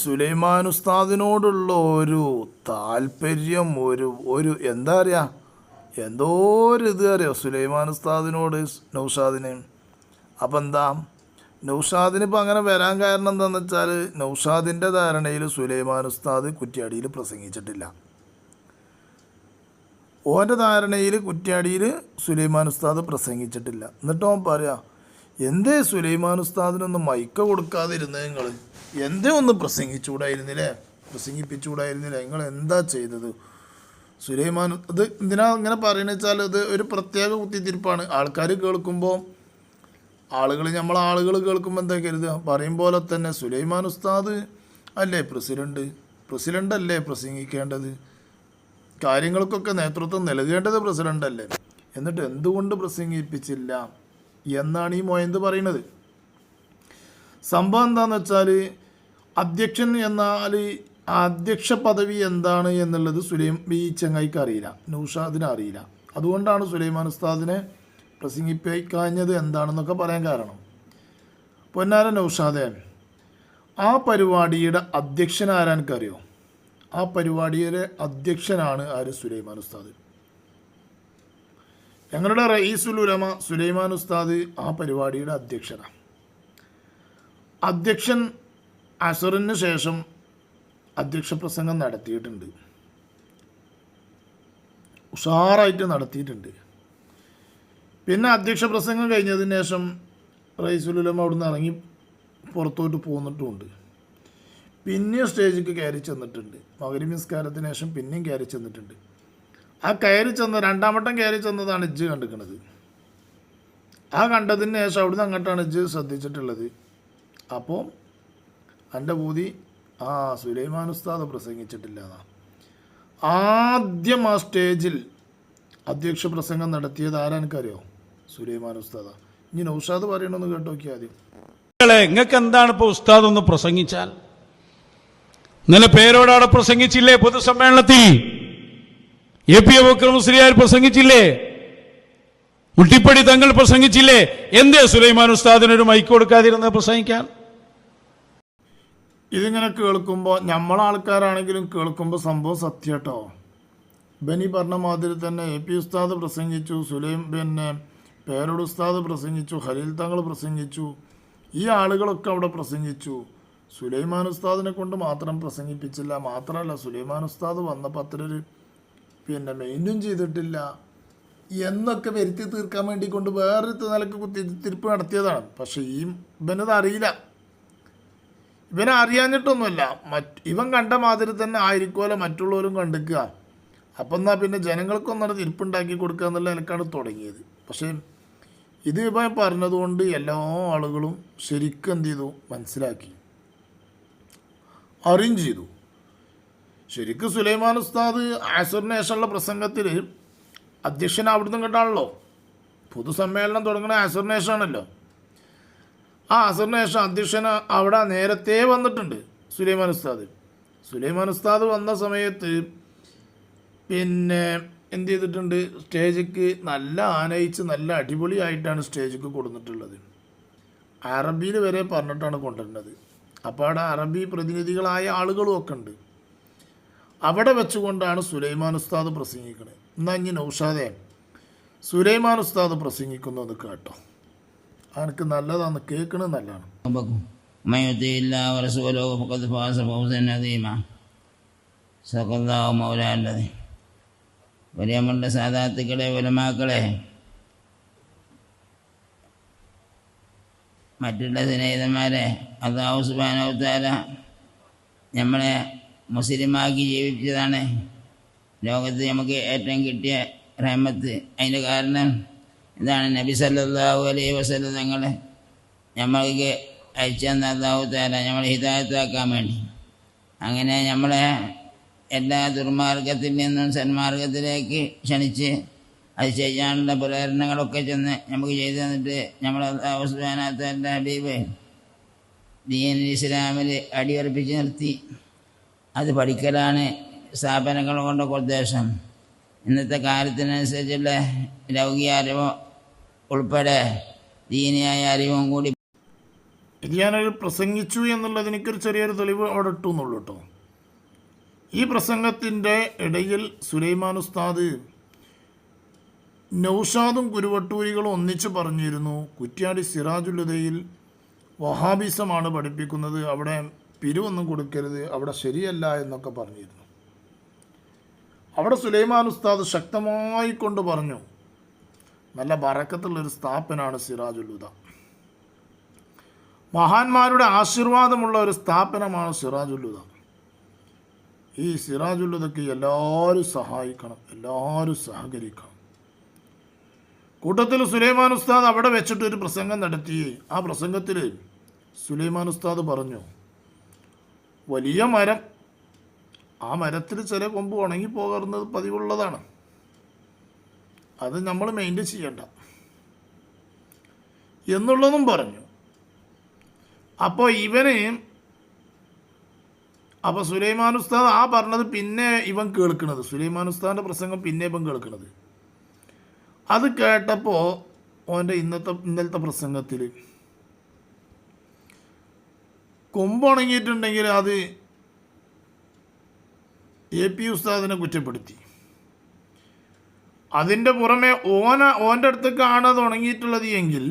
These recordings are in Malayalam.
സുലൈമാൻ ഉസ്താദിനോടുള്ള ഒരു താല്പര്യം, ഒരു എന്താ പറയുക, എന്തോ ഒരു ഇത് അറിയോ സുലൈമാൻ ഉസ്താദിനോട് നൗഷാദിന്. അപ്പം എന്താ നൗഷാദിന് ഇപ്പം അങ്ങനെ വരാൻ കാരണം എന്താണെന്ന് വെച്ചാൽ, നൗഷാദിൻ്റെ ധാരണയിൽ സുലൈമാൻ ഉസ്താദ് കുറ്റ്യാടിയിൽ പ്രസംഗിച്ചിട്ടില്ല. ഓൻ്റെ ധാരണയിൽ കുറ്റ്യാടിയിൽ സുലൈമാൻ ഉസ്താദ് പ്രസംഗിച്ചിട്ടില്ല. എന്നിട്ട് അവൻ പറയാ, എന്തേ സുലൈമാൻ ഉസ്താദിനൊന്ന് മൈക്ക കൊടുക്കാതിരുന്നത് നിങ്ങൾ? എന്തേ ഒന്ന് പ്രസംഗിച്ചുകൂടായിരുന്നില്ലേ, പ്രസംഗിപ്പിച്ചുകൂടായിരുന്നില്ല? നിങ്ങൾ എന്താ ചെയ്തത്? സുലൈമാൻ ഇത് എന്തിനാ ഇങ്ങനെ പറയുന്നത് വെച്ചാൽ, ഇത് ഒരു പ്രത്യേക കുത്തിത്തിരിപ്പാണ്. ആൾക്കാർ കേൾക്കുമ്പോൾ, ആളുകൾ കേൾക്കുമ്പോൾ എന്താ കരുതുക, പറയും പോലെ തന്നെ സുലൈമാൻ ഉസ്താദ് അല്ലേ പ്രസിഡൻ്റ് അല്ലേ പ്രസംഗിക്കേണ്ടത്, കാര്യങ്ങൾക്കൊക്കെ നേതൃത്വം നൽകേണ്ടത് പ്രസിഡൻ്റ് അല്ലേ, എന്നിട്ട് എന്തുകൊണ്ട് പ്രസംഗിപ്പിച്ചില്ല എന്നാണ് ഈ മൊയ്ന്ത് പറയുന്നത്. സംഭവം എന്താണെന്ന് വെച്ചാൽ, അധ്യക്ഷൻ എന്നാൽ അധ്യക്ഷ പദവി എന്താണ് എന്നുള്ളത് ഈ ചങ്ങായിക്ക് അറിയില്ല, നൗഷാദിന് അറിയില്ല. അതുകൊണ്ടാണ് സുലൈമാൻ ഉസ്താദിനെ പ്രസംഗിപ്പിക്കാഞ്ഞത് എന്താണെന്നൊക്കെ പറയാൻ കാരണം. പൊന്നാര നൗഷാദെ, ആ പരിപാടിയുടെ അധ്യക്ഷൻ ആരാനക്കറിയോ? ആ പരിപാടിയുടെ അധ്യക്ഷനാണ് ആര്? സുലൈമാൻ ഉസ്താദ്. ഞങ്ങളുടെ റയീസുൽ ഉലമ സുലൈമാൻ ഉസ്താദ് ആ പരിപാടിയുടെ അധ്യക്ഷനാണ്. അധ്യക്ഷൻ അസറിന് ശേഷം അധ്യക്ഷ പ്രസംഗം നടത്തിയിട്ടുണ്ട്, ഉഷാറായിട്ട് നടത്തിയിട്ടുണ്ട്. പിന്നെ അധ്യക്ഷ പ്രസംഗം കഴിഞ്ഞതിന് ശേഷം റയീസുൽ ഉലമ അവിടെ നിന്ന് ഇറങ്ങി പുറത്തോട്ട് പോന്നിട്ടുമുണ്ട്. പിന്നെയും സ്റ്റേജിലേക്ക് കയറി ചെന്നിട്ടുണ്ട്. മഗ്‌രിബ് നിസ്കാരത്തിന് ശേഷം പിന്നെയും കയറി ചെന്നിട്ടുണ്ട്. ആ രണ്ടാമട്ടം കയറി ചെന്നതാണ് ഇജ്ജ് കണ്ടിരിക്കുന്നത്. ആ കണ്ടതിന് ശേഷം അവിടുന്ന് അങ്ങോട്ടാണ് ഇജ്ജ് ശ്രദ്ധിച്ചിട്ടുള്ളത്. അപ്പോൾ എൻ്റെ പൂതി സുലൈമാൻ ഉസ്താദ് പ്രസംഗിച്ചിട്ടില്ല എന്നാണ്. ആദ്യം ആ സ്റ്റേജിൽ അധ്യക്ഷ പ്രസംഗം നടത്തിയത് ആരാനക്കറിയോ? സുലൈമാൻ ഉസ്താദാ. ഇനി നൗഷാദ് പറയണമെന്ന് കേട്ടോ നോക്കിയാൽ ആദ്യം. നിങ്ങൾക്ക് എന്താണ് ഇപ്പോൾ ഉസ്താദ് ഒന്ന് പ്രസംഗിച്ചാൽ? ഇന്നലെ പേരോടാടെ പ്രസംഗിച്ചില്ലേ? പൊതുസമ്മേളനത്തിൽ AP അബൂബക്കർ മുസ്ലിയാർ പ്രസംഗിച്ചില്ലേ? മുട്ടിപ്പടി തങ്ങൾ പ്രസംഗിച്ചില്ലേ? എന്തേ സുലൈമാൻ ഉസ്താദിനൊരു മൈക്ക് കൊടുക്കാതിരുന്നത് പ്രസംഗിക്കാൻ? ഇതിങ്ങനെ കേൾക്കുമ്പോൾ, നമ്മളാൾക്കാരാണെങ്കിലും കേൾക്കുമ്പോൾ സംഭവം സത്യം കേട്ടോ. ബനി പറഞ്ഞ മാതിരി തന്നെ AP ഉസ്താദ് പ്രസംഗിച്ചു, പേരോട് ഉസ്താദ് പ്രസംഗിച്ചു, ഖലീൽ തങ്ങൾ പ്രസംഗിച്ചു, ഈ ആളുകളൊക്കെ അവിടെ പ്രസംഗിച്ചു. സുലൈമാൻ ഉസ്താദിനെ കൊണ്ട് മാത്രം പ്രസംഗിപ്പിച്ചില്ല. മാത്രമല്ല, സുലൈമാൻ ഉസ്താദ് വന്നപ്പോൾ അത്ര ഒരു മെയിൻറ്റെയിൻ ചെയ്തിട്ടില്ല എന്നൊക്കെ വരുത്തി തീർക്കാൻ വേണ്ടി കൊണ്ട് വേറൊരു നിലക്ക് കുത്തിത്തിരിപ്പ് നടത്തിയതാണ്. പക്ഷേ ഇവനത് അറിയില്ല. ഇവനെ അറിയാഞ്ഞിട്ടൊന്നുമല്ല, ഇവൻ കണ്ട മാതിരി തന്നെ ആയിരിക്കുമല്ലോ മറ്റുള്ളവരും കണ്ടിക്കുക. അപ്പം എന്നാൽ പിന്നെ ജനങ്ങൾക്കൊന്നും തിരിപ്പുണ്ടാക്കി കൊടുക്കുക എന്നുള്ള നിലക്കാണ് തുടങ്ങിയത്. പക്ഷേ ഇത് ഇവൻ പറഞ്ഞതുകൊണ്ട് എല്ലാ ആളുകളും ശരിക്കും എന്ത് ചെയ്തു, മനസ്സിലാക്കി, അറിയും ചെയ്തു. ശരിക്കും സുലൈമാൻ ഉസ്താദ് അസറിന് ശേഷമുള്ള പ്രസംഗത്തിൽ അധ്യക്ഷൻ അവിടുന്ന് കണ്ടാണല്ലോ. പൊതുസമ്മേളനം തുടങ്ങുന്ന അസറിന് ശേഷമാണല്ലോ. ആ അസറിന് ശേഷം അധ്യക്ഷൻ അവിടെ നേരത്തെ വന്നിട്ടുണ്ട് സുലൈമാൻ ഉസ്താദ്. സുലൈമാൻ ഉസ്താദ് വന്ന സമയത്ത് എന്ത് ചെയ്തിട്ടുണ്ട്, സ്റ്റേജിക്ക് നല്ല ആനയിച്ച് നല്ല അടിപൊളിയായിട്ടാണ് സ്റ്റേജിക്ക് കൊടുത്തിട്ടുള്ളത്. അറബിയിൽ വരെ പറഞ്ഞിട്ടാണ് കൊണ്ടുവരുന്നത്. അപ്പോൾ അവിടെ അറബി പ്രതിനിധികളായ ആളുകളും ഒക്കെ ഉണ്ട്. അവിടെ വെച്ചുകൊണ്ടാണ് സുലൈമാൻ ഉസ്താദ് പ്രസംഗിക്കുന്നത്. എന്നാൽ ഇനി നൗഷാദെ, സുലൈമാൻ ഉസ്താദ് പ്രസംഗിക്കുന്നത് കേട്ടോ, എനിക്ക് നല്ലതാണ്, കേൾക്കണത് നല്ലതാണ്. നമ്മളുടെ സാദാത്തുക്കളെ, ഉലമാക്കളെ, മറ്റുള്ള സ്നേഹിതന്മാരെ, അല്ലാഹു സുബ്ഹാനഹു വ തആല നമ്മളെ മുസ്ലിമാക്കി ജീവിച്ചതാണ് ലോകത്ത് നമുക്ക് ഏറ്റവും കിട്ടിയ റഹ്മത്ത്. അതിൻ്റെ കാരണം ഇതാണ്, നബി സല്ലല്ലാഹു അലൈഹി വസല്ലം തങ്ങളെ നമ്മൾക്ക് അയച്ചു തന്ന അല്ലാഹു തആല നമ്മളെ ഹിദായത്താക്കാൻ വേണ്ടി. അങ്ങനെ നമ്മളെ എല്ലാ ദുർമാർഗത്തിൽ നിന്നും സന്മാർഗത്തിലേക്ക് ക്ഷണിച്ച് അത് ചെയ്യാനുള്ള പ്രേരണകളൊക്കെ ചെന്ന് നമുക്ക് ചെയ്തു തന്നിട്ട് നമ്മളെ അല്ലാഹു സുബ്ഹാനഹു വ തആല ഹബീബ് ദീനുൽ ഇസ്ലാമിൽ അടിയുറപ്പിച്ച് നിർത്തി. അത് പഠിക്കലാണ് സ്ഥാപനങ്ങൾ കൊണ്ടൊക്കെ ഉദ്ദേശം. ഇന്നത്തെ കാലത്തിനനുസരിച്ചുള്ള ലൗകിക അറിവ് ഉൾപ്പെടെ ദീനിയായ അറിവും കൂടി. ഇത് ഞാനൊരു പ്രസംഗിച്ചു എന്നുള്ളത് എനിക്കൊരു ചെറിയൊരു തെളിവ് അവിടെ ഇട്ടു എന്നുള്ളൂ കേട്ടോ. ഈ പ്രസംഗത്തിൻ്റെ ഇടയിൽ സുലൈമാൻ ഉസ്താദ് നൗഷാദും കുരുവട്ടൂരികളും ഒന്നിച്ച് പറഞ്ഞിരുന്നു, കുറ്റ്യാടി സിറാജുലുദയിൽ വഹാബിസമാണ് പഠിപ്പിക്കുന്നത്, അവിടെ പിരിവൊന്നും കൊടുക്കരുത്, അവിടെ ശരിയല്ല എന്നൊക്കെ പറഞ്ഞിരുന്നു. അവിടെ സുലൈമാൻ ഉസ്താദ് ശക്തമായി കൊണ്ട് പറഞ്ഞു, നല്ല ബറക്കത്തുള്ളൊരു സ്ഥാപനമാണ് സിറാജുലുദ, മഹാന്മാരുടെ ആശീർവാദമുള്ള ഒരു സ്ഥാപനമാണ് സിറാജുലുദ. ഈ സിറാജുലുദക്ക് എല്ലാവരും സഹായിക്കണം, എല്ലാവരും സഹകരിക്കണം. കൂട്ടത്തിൽ സുലൈമാൻ ഉസ്താദ് അവിടെ വെച്ചിട്ട് ഒരു പ്രസംഗം നടത്തി. ആ പ്രസംഗത്തിൽ സുലൈമാൻ ഉസ്താദ് പറഞ്ഞു, വലിയ മരം, ആ മരത്തിൽ ചില കൊമ്പ് ഉണങ്ങിപ്പോകുന്നത് പതിവുള്ളതാണ്, അത് നമ്മൾ മെയിൻറ്റെയിൻ ചെയ്യണ്ട എന്നുള്ളതും പറഞ്ഞു. അപ്പോൾ അപ്പോൾ സുലൈമാൻ ഉസ്താദ് ആ പറഞ്ഞത് പിന്നെ ഇവൻ കേൾക്കുന്നത്, സുലൈമാൻ ഉസ്താദിൻ്റെ പ്രസംഗം പിന്നെ ഇവൻ കേൾക്കുന്നത്. അത് കേട്ടപ്പോൾ ഓൻ്റെ ഇന്നലത്തെ പ്രസംഗത്തിൽ കൊമ്പുണങ്ങിയിട്ടുണ്ടെങ്കിൽ അത് AP ഉസ്താദിനെ കുറ്റപ്പെടുത്തി. അതിൻ്റെ പുറമെ ഓൻ്റെ അടുത്തേക്കാണ് അത് ഉണങ്ങിയിട്ടുള്ളത് എങ്കിൽ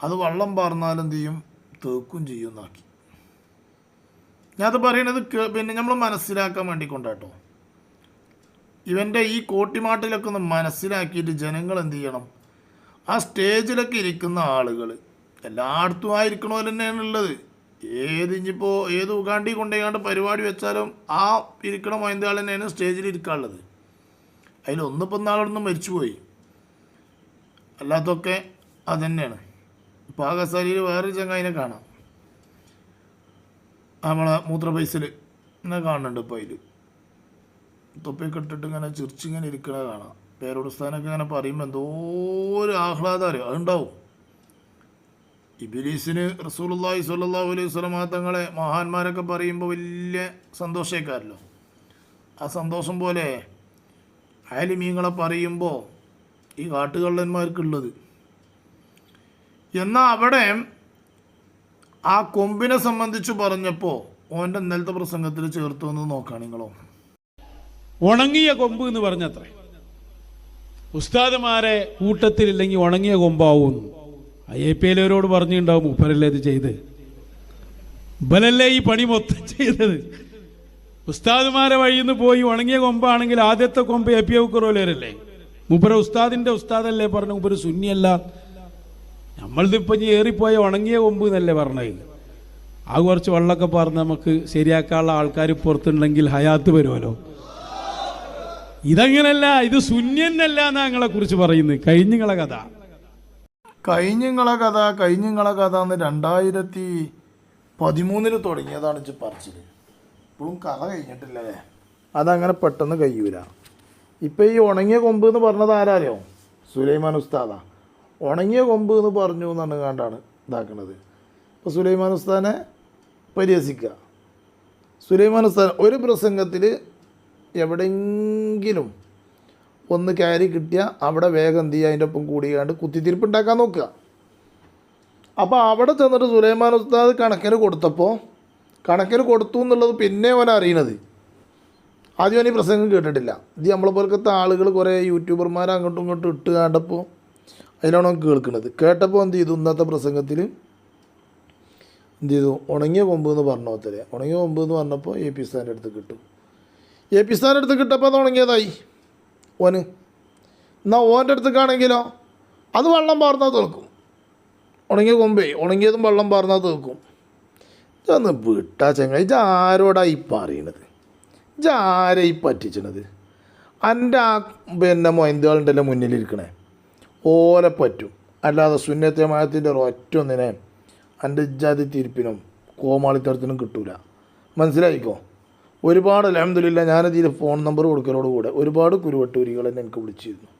അത് വള്ളം പാർന്നാലെന്ത് ചെയ്യും, തേക്കും ചെയ്യുന്നാക്കി. ഞാനത് പറയണത് പിന്നെ നമ്മൾ മനസ്സിലാക്കാൻ വേണ്ടി കൊണ്ടാട്ടോ. ഇവൻ്റെ ഈ കോട്ടിമാട്ടിലൊക്കെ ഒന്ന് മനസ്സിലാക്കിയിട്ട് ജനങ്ങൾ എന്ത് ചെയ്യണം, ആ സ്റ്റേജിലൊക്കെ ഇരിക്കുന്ന ആളുകൾ എല്ലായിടത്തും ആയിരിക്കണ പോലെ തന്നെയാണ് ഉള്ളത്. ഇനിയിപ്പോൾ ഏത് ഉഗാണ്ടി കൊണ്ടുപോയാണ്ട് പരിപാടി വെച്ചാലും ആ ഇരിക്കണ മൊയന്താൾ തന്നെയാണ് സ്റ്റേജിൽ ഇരിക്കാനുള്ളത്. അതിലൊന്നിപ്പോൾ നാളൊന്നും മരിച്ചുപോയി, അല്ലാത്തൊക്കെ അത് തന്നെയാണ്. ഇപ്പോൾ ആ കസാലിയിൽ വേറൊരു ചങ്ങായിനെ കാണാം, നമ്മളെ മൂത്ര പൈസൽ ഇങ്ങനെ കാണുന്നുണ്ട്. ഇപ്പോൾ അതിൽ തൊപ്പിയൊക്കെ ഇട്ടിട്ട് ഇങ്ങനെ ചിരിച്ചിങ്ങനെ ഇരിക്കണ കാണാം. പേരോടുസ്ഥാനൊക്കെ ഇങ്ങനെ പറയുമ്പോൾ എന്തോ ഒരു ആഹ്ലാദം അതുണ്ടാവും. ഇബ്ലീസിന് റസൂലുള്ളാഹി സ്വല്ലല്ലാഹു അലൈഹി വസല്ലം തങ്ങളെ മഹാന്മാരൊക്കെ പറയുമ്പോൾ വലിയ സന്തോഷക്കാരല്ലോ. ആ സന്തോഷം പോലെ ആലിമീങ്ങളെ പറയുമ്പോൾ ഈ കാട്ടുകള്ളന്മാർക്കുള്ളത്. എന്നാൽ അവിടെ ആ കൊമ്പിനെ സംബന്ധിച്ച് പറഞ്ഞപ്പോൾ ഓൻ്റെ ഇന്നലത്തെ പ്രസംഗത്തിൽ ചേർത്ത് വന്ന് നോക്കാം നിങ്ങളോ. ഉണങ്ങിയ കൊമ്പ് എന്ന് പറഞ്ഞത്രേ. ഉസ്താദുമാരെ കൂട്ടത്തിലില്ലെങ്കിൽ ഉണങ്ങിയ കൊമ്പാവും. APLവരോട് പറഞ്ഞിട്ടുണ്ടാവും, മൂപ്പരല്ലേ ഇത് ചെയ്ത്, ഇവരല്ലേ ഈ പണി മൊത്തം ചെയ്തത്. ഉസ്താദുമാരെ വഴിയിൽ നിന്ന് പോയി ഉണങ്ങിയ കൊമ്പാണെങ്കിൽ ആദ്യത്തെ കൊമ്പ് AP ഉക്കറോലരല്ലേ, മൂപ്പര ഉസ്താദിന്റെ ഉസ്താദല്ലേ പറഞ്ഞു, മൂപ്പര് സുന്നിയല്ല. നമ്മളിതിപ്പോൾ ഇനി ഏറിപ്പോയ ഉണങ്ങിയ കൊമ്പ് എന്നല്ലേ പറഞ്ഞത്. ആ കുറച്ച് വെള്ളമൊക്കെ പറഞ്ഞ് നമുക്ക് ശരിയാക്കാനുള്ള ആൾക്കാർ പുറത്തുണ്ടെങ്കിൽ ഹയാത്ത് വരുമല്ലോ. ഇതങ്ങനല്ല, ഇത് സുന്യന്നല്ല എന്നാ ഞങ്ങളെ കുറിച്ച് പറയുന്നത്. കഴിഞ്ഞങ്ങളെ കഥ എന്ന് 2013 തുടങ്ങിയതാണ് ഇച്ച് പറച്ചിൽ. ഇപ്പോഴും കഥ കഴിഞ്ഞിട്ടില്ലല്ലേ. അതങ്ങനെ പെട്ടെന്ന് കഴിയൂല. ഇപ്പം ഈ ഉണങ്ങിയ കൊമ്പ് എന്ന് പറഞ്ഞത് ആരാലോ, സുലൈമാൻ ഉസ്താദാ. ഉണങ്ങിയ കൊമ്പ് എന്ന് പറഞ്ഞു എന്നാണ് കണ്ടാണ് ഇതാക്കുന്നത്. ഇപ്പോൾ സുലൈമാൻ ഉസ്താദിനെ പരിഹസിക്കുക. സുലൈമാൻ ഉസ്താദ് ഒരു പ്രസംഗത്തിൽ എവിടെയെങ്കിലും ഒന്ന് കയറി കിട്ടിയാൽ അവിടെ വേഗം എന്ത് ചെയ്യുക, അതിൻ്റെ ഒപ്പം കൂടിയാണ്ട് കുത്തിത്തിരിപ്പ് ഉണ്ടാക്കാൻ നോക്കുക. അപ്പോൾ അവിടെ ചെന്നിട്ട് സുലൈമാൻ ഉസ്താദ് കണക്കിന് കൊടുത്തു എന്നുള്ളത് പിന്നെ അവൻ അറിയണത്. ആദ്യം അവൻ ഈ പ്രസംഗം കേട്ടിട്ടില്ല. ഇത് നമ്മളെ പോലത്തെ ആളുകൾ കുറേ യൂട്യൂബർമാർ അങ്ങോട്ടും ഇങ്ങോട്ടും ഇട്ട് കണ്ടപ്പോൾ അതിലാണ് അവൻ കേൾക്കുന്നത്. കേട്ടപ്പോൾ എന്ത് ചെയ്തു, ഇന്നത്തെ പ്രസംഗത്തിൽ എന്ത് ചെയ്തു, ഉണങ്ങിയ കൊമ്പ് എന്ന് പറഞ്ഞോ അത്രേ. ഉണങ്ങിയ കൊമ്പ് എന്ന് പറഞ്ഞപ്പോൾ AP ഉസ്താദിൻ്റെ അടുത്ത് കിട്ടും. AP ഉസ്താദിൻ്റെ അടുത്ത് കിട്ടപ്പോൾ അത് ഉണങ്ങിയതായി ഓന്. എന്നാൽ ഓൻ്റെ അടുത്തേക്കാണെങ്കിലോ അത് വെള്ളം പാർന്നാൽ തീർക്കും. ഉണങ്ങിയ കൊമ്പേ ഉണങ്ങിയതും വെള്ളം പാർന്നാൽ തീർക്കും. ഇതൊന്ന് വിട്ടാ ചങ്ങായി, ഇത് ആരോടാ ഈ പറയണത്, ഇത് ആരെ ഈ പറ്റിച്ചണത്? എൻ്റെ ആ മൊയന്തുകളുണ്ടല്ലോ മുന്നിലിരിക്കണേ, ഓലെ പറ്റും. അല്ലാതെ സുന്നത്തെ മയത്തിൻ്റെ ഒറ്റ ഒന്നിനെ എൻ്റെ ഇജ്ജാതി തിരിപ്പിനും കോമാളിത്തരത്തിനും കിട്ടൂല. മനസ്സിലായിക്കോ. ഒരുപാട് അൽഹംദുലില്ലാ ഞാനതിൽ ഫോൺ നമ്പർ കൊടുക്കലോടുകൂടെ ഒരുപാട് കുരുവട്ടൂരികൾ എന്നെ എനിക്ക് വിളിച്ചിരുന്നു.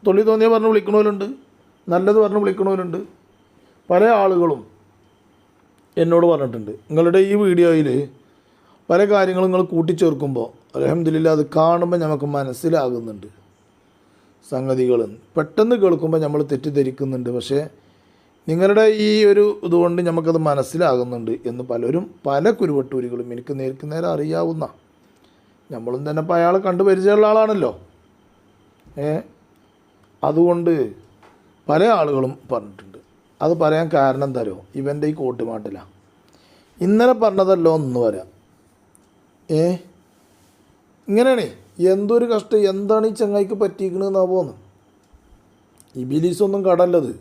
തൊള്ളി തോന്നിയ പറഞ്ഞ് വിളിക്കണവരുണ്ട്, നല്ലത് പറഞ്ഞ് വിളിക്കണവരുണ്ട്. പല ആളുകളും എന്നോട് പറഞ്ഞിട്ടുണ്ട്, നിങ്ങളുടെ ഈ വീഡിയോയിൽ പല കാര്യങ്ങളും നിങ്ങൾ കൂട്ടിച്ചേർക്കുമ്പോൾ അൽഹംദുലില്ലാ അത് കാണുമ്പോൾ നമുക്ക് മനസ്സിലാകുന്നുണ്ട് സംഗതികൾ. പെട്ടെന്ന് കേൾക്കുമ്പോൾ നമ്മൾ തെറ്റിദ്ധരിക്കുന്നുണ്ട്. പക്ഷേ നിങ്ങളുടെ ഈ ഒരു ഇതുകൊണ്ട് നമുക്കത് മനസ്സിലാകുന്നുണ്ട് എന്ന് പല കുരുവട്ടൂരികളും എനിക്ക് നേർക്ക് നേരെ അറിയാവുന്ന, നമ്മളും തന്നെ ഇപ്പോൾ അയാളെ കണ്ടു പരിചയമുള്ള ആളാണല്ലോ. അതുകൊണ്ട് പല ആളുകളും പറഞ്ഞിട്ടുണ്ട്. അത് പറയാൻ കാരണം എന്താരോ, ഇവൻ്റെ ഈ കോട്ടുമാട്ടിലാണ്. ഇന്നലെ പറഞ്ഞതല്ലോ ഒന്ന് വരാം. ഇങ്ങനെയാണേ, എന്തൊരു കഷ്ടം, എന്താണ് ഈ ചങ്ങായിക്ക് പറ്റിയിരിക്കണമെന്നാ പോകുന്നത്. ഇബിലീസൊന്നും കടല്ലത്,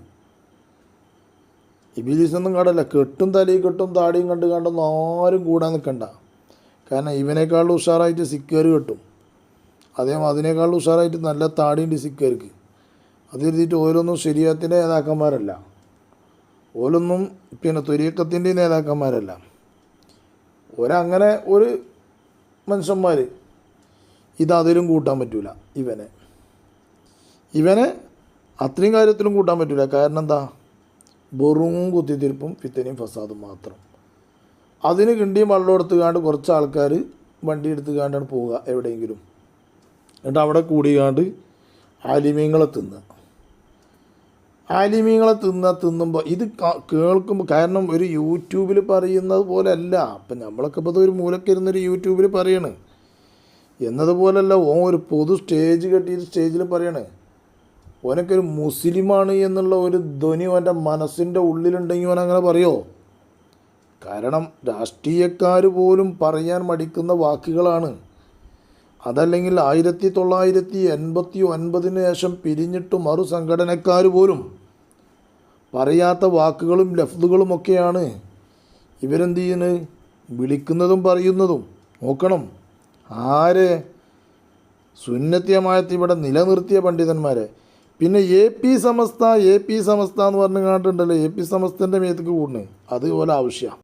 ഇബിലീസൊന്നും കടല്ല. കെട്ടും തലയിൽ കെട്ടും താടിയും കണ്ടൊന്നും ആരും കൂടാൻ നിൽക്കണ്ട. കാരണം ഇവനേക്കാളും ഉഷാറായിട്ട് സിക്കുകാർ കെട്ടും, അതിനേക്കാളും ഉഷാറായിട്ട് നല്ല താടിയുണ്ട് സിക്കുകാർക്ക്. അത് എഴുതിയിട്ട് ഓരോന്നും ശരീരത്തിൻ്റെ നേതാക്കന്മാരല്ല, ഓരോന്നും ത്വരീക്കത്തിൻ്റെ നേതാക്കന്മാരല്ല. ഒരങ്ങനെ ഒരു മനുഷ്യന്മാർ ഇതതിലും കൂട്ടാൻ പറ്റില്ല. ഇവനെ അത്രയും കാര്യത്തിലും കൂട്ടാൻ പറ്റില്ല. കാരണം എന്താ, വെറും കുത്തിത്തിരിപ്പും ഫിത്തനയും ഫസാദും മാത്രം. അതിന് കിണ്ടിയും വെള്ളം എടുത്തുകാണ്ട് കുറച്ച് ആൾക്കാർ വണ്ടി എടുത്തുകാണ്ടാണ് പോവുക എവിടെയെങ്കിലും, എന്നിട്ട് അവിടെ കൂടിയാണ്ട് ആലിമീങ്ങളെ തിന്നുമ്പോൾ ഇത് കേൾക്കുമ്പോൾ, കാരണം ഒരു യൂട്യൂബിൽ പറയുന്നത് പോലെ അല്ല. അപ്പം നമ്മളൊക്കെ ഇപ്പോൾ ഒരു മൂലക്കിരുന്നൊരു യൂട്യൂബിൽ പറയണ് എന്നതുപോലല്ല. ഒരു പൊതു സ്റ്റേജ് കെട്ടിയിട്ട് സ്റ്റേജിൽ പറയണേ. ഓനൊക്കെ ഒരു മുസ്ലിമാണ് എന്നുള്ള ഒരു ധ്വനി അവൻ്റെ മനസ്സിൻ്റെ ഉള്ളിലുണ്ടെങ്കിൽ ഓനങ്ങനെ പറയുമോ? കാരണം രാഷ്ട്രീയക്കാർ പോലും പറയാൻ മടിക്കുന്ന വാക്കുകളാണ്. അതല്ലെങ്കിൽ 1989 ശേഷം പിരിഞ്ഞിട്ട് മറുസംഘടനക്കാർ പോലും പറയാത്ത വാക്കുകളും ലഫ്ദുകളുമൊക്കെയാണ് ഇവരെന്ത് ചെയ്യുന്നത്, വിളിക്കുന്നതും പറയുന്നതും. നോക്കണം, ആരെ സുന്നത്തിയമായത്ത് ഇവിടെ നിലനിർത്തിയ പണ്ഡിതന്മാരെ. പിന്നെ എ പി സമസ്ത എന്ന് പറഞ്ഞു കണ്ടിട്ടുണ്ടല്ലോ, എ പി സമസ്തൻ്റെ മേത്തേക്ക് കൂടുന്നത് അതുപോലെ ആവശ്യമാണ്.